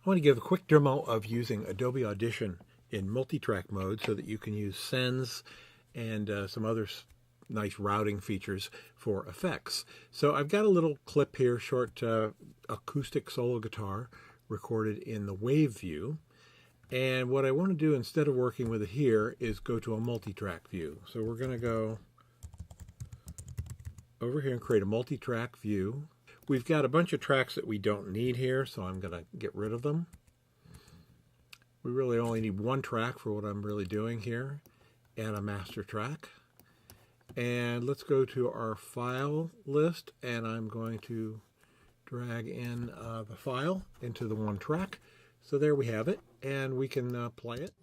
I want to give a quick demo of using Adobe Audition in multitrack mode so that you can use sends and some other nice routing features for effects. So I've got a little clip here, short acoustic solo guitar recorded in the wave view. And what I want to do instead of working with it here is go to a multitrack view. So we're going to go over here and create a multitrack view. We've got a bunch of tracks that we don't need here, so I'm going to get rid of them. We really only need one track for what I'm really doing here, and a master track. And let's go to our file list, and I'm going to drag in the file into the one track. So there we have it, and we can play it.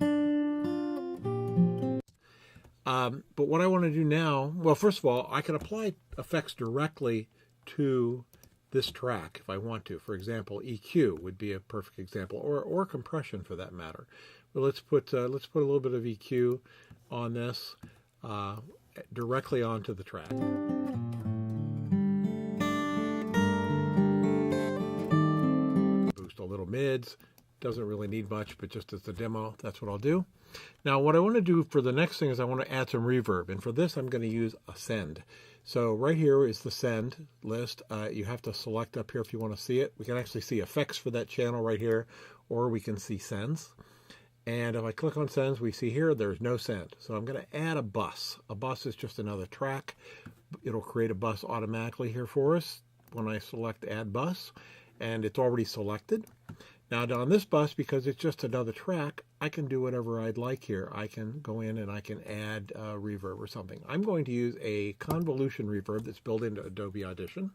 But what I want to do now, well, first of all, I can apply effects directly to this track if I want to. For example, EQ would be a perfect example, or compression for that matter. But let's put a little bit of EQ on this directly onto the track. Boost a little mids. Doesn't really need much, but just as a demo, that's what I'll do. Now, what I want to do for the next thing is I want to add some reverb, and for this I'm going to use a send. So right here is the send list. You have to select up here if you want to see it. We can actually see effects for that channel right here, or we can see sends. And if I click on sends, we see here there's no send. So I'm going to add a bus. A bus is just another track. It'll create a bus automatically here for us when I select add bus, and it's already selected. Now on this bus, because it's just another track, I can do whatever I'd like here. I can go in and I can add reverb or something. I'm going to use a convolution reverb that's built into Adobe Audition.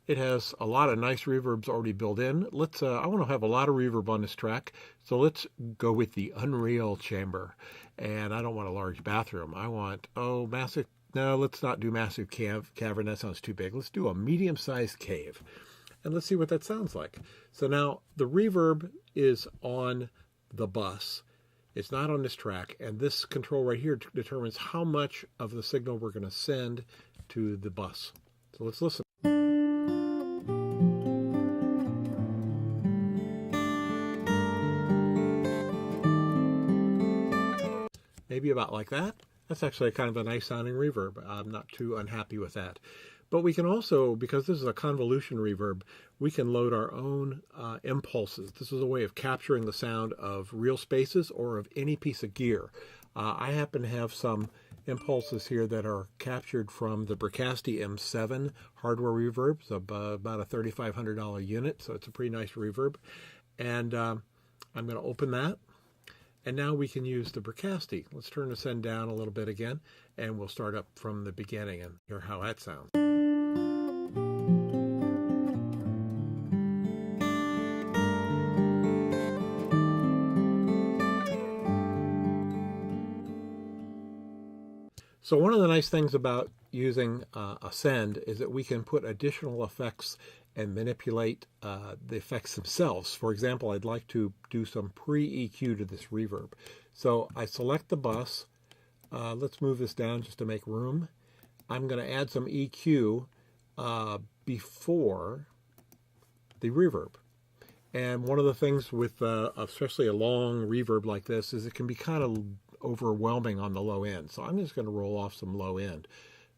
It has a lot of nice reverbs already built in. I want to have a lot of reverb on this track, so let's go with the Unreal Chamber. And I don't want a large bathroom. I want, massive, no, let's not do massive cavern. That sounds too big. Let's do a medium-sized cave. And let's see what that sounds like. So now the reverb is on the bus. It's not on this track. And this control right here determines how much of the signal we're going to send to the bus. So let's listen. Maybe about like that. That's actually kind of a nice sounding reverb. I'm not too unhappy with that. But we can also, because this is a convolution reverb, we can load our own impulses. This is a way of capturing the sound of real spaces or of any piece of gear. I happen to have some impulses here that are captured from the Bricasti M7 hardware reverb. It's about a $3,500 unit, so it's a pretty nice reverb. And I'm going to open that. And now we can use the Bricasti. Let's turn the send down a little bit again, and we'll start up from the beginning and hear how that sounds. So one of the nice things about using a send is that we can put additional effects and manipulate the effects themselves. For example, I'd like to do some pre-EQ to this reverb. So I select the bus. Let's move this down just to make room. I'm going to add some EQ before the reverb. And one of the things with especially a long reverb like this is it can be kind of overwhelming on the low end. So I'm just going to roll off some low end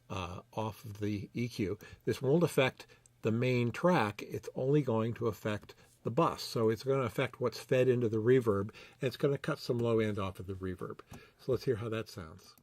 off of the EQ. This won't affect the main track. It's only going to affect the bus. So it's going to affect what's fed into the reverb, and it's going to cut some low end off of the reverb. So let's hear how that sounds.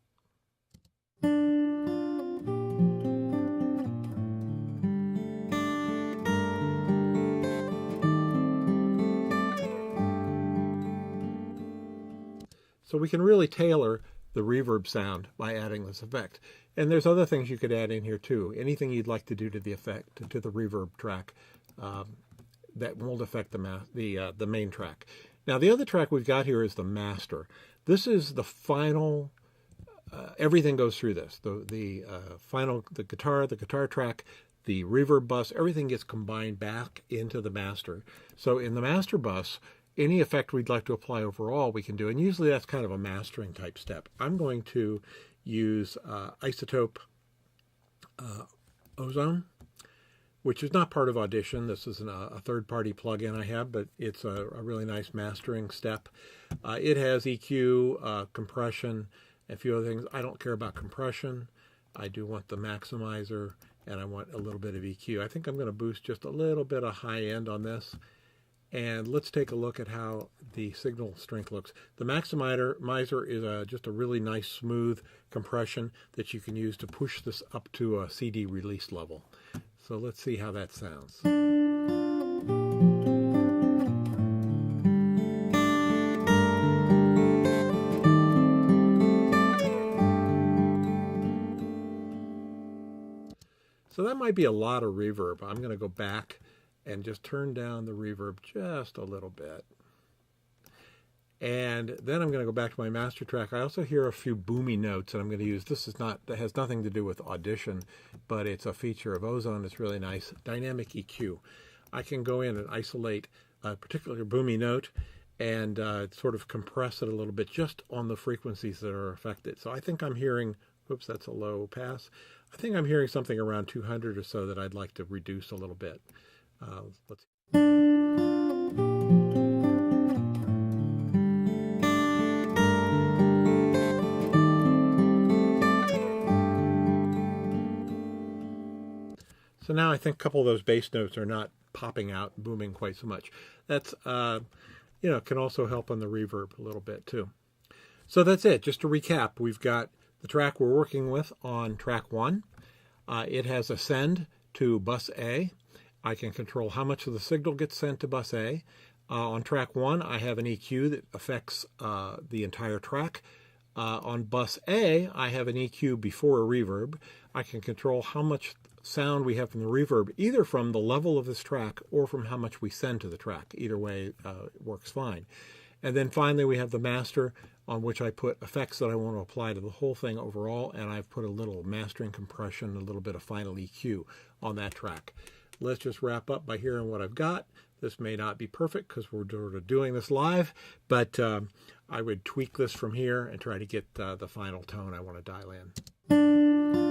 So we can really tailor the reverb sound by adding this effect. And there's other things you could add in here too. Anything you'd like to do to the effect, to the reverb track that won't affect the main track. Now the other track we've got here is the master. This is the final, everything goes through this. The guitar track, the reverb bus, everything gets combined back into the master. So in the master bus, any effect we'd like to apply overall we can do, and usually that's kind of a mastering type step. I'm going to use isotope ozone, which is not part of Audition. This is a third-party plugin I have, but it's a really nice mastering step. It has EQ, compression, a few other things. I don't care about compression. I do want the maximizer, and I want a little bit of EQ. I think I'm going to boost just a little bit of high end on this. And let's take a look at how the signal strength looks. The maximizer is just a really nice smooth compression that you can use to push this up to a CD release level. So let's see how that sounds. So that might be a lot of reverb. I'm going to go back and just turn down the reverb just a little bit. And then I'm going to go back to my master track. I also hear a few boomy notes that I'm going to use. That has nothing to do with Audition, but it's a feature of Ozone. It's really nice. Dynamic EQ. I can go in and isolate a particular boomy note and sort of compress it a little bit just on the frequencies that are affected. So I think I'm hearing, oops, that's a low pass. I think I'm hearing something around 200 or so that I'd like to reduce a little bit. Let's. So now I think a couple of those bass notes are not popping out, booming quite so much. That's, can also help on the reverb a little bit too. So that's it. Just to recap, we've got the track we're working with on track 1. It has a send to bus A. I can control how much of the signal gets sent to bus A. On track 1, I have an EQ that affects the entire track. On bus A, I have an EQ before a reverb. I can control how much sound we have from the reverb, either from the level of this track or from how much we send to the track. Either way works fine. And then finally, we have the master, on which I put effects that I want to apply to the whole thing overall, and I've put a little mastering compression, a little bit of final EQ on that track. Let's just wrap up by hearing what I've got. This may not be perfect because we're sort of doing this live, but I would tweak this from here and try to get the final tone I want to dial in.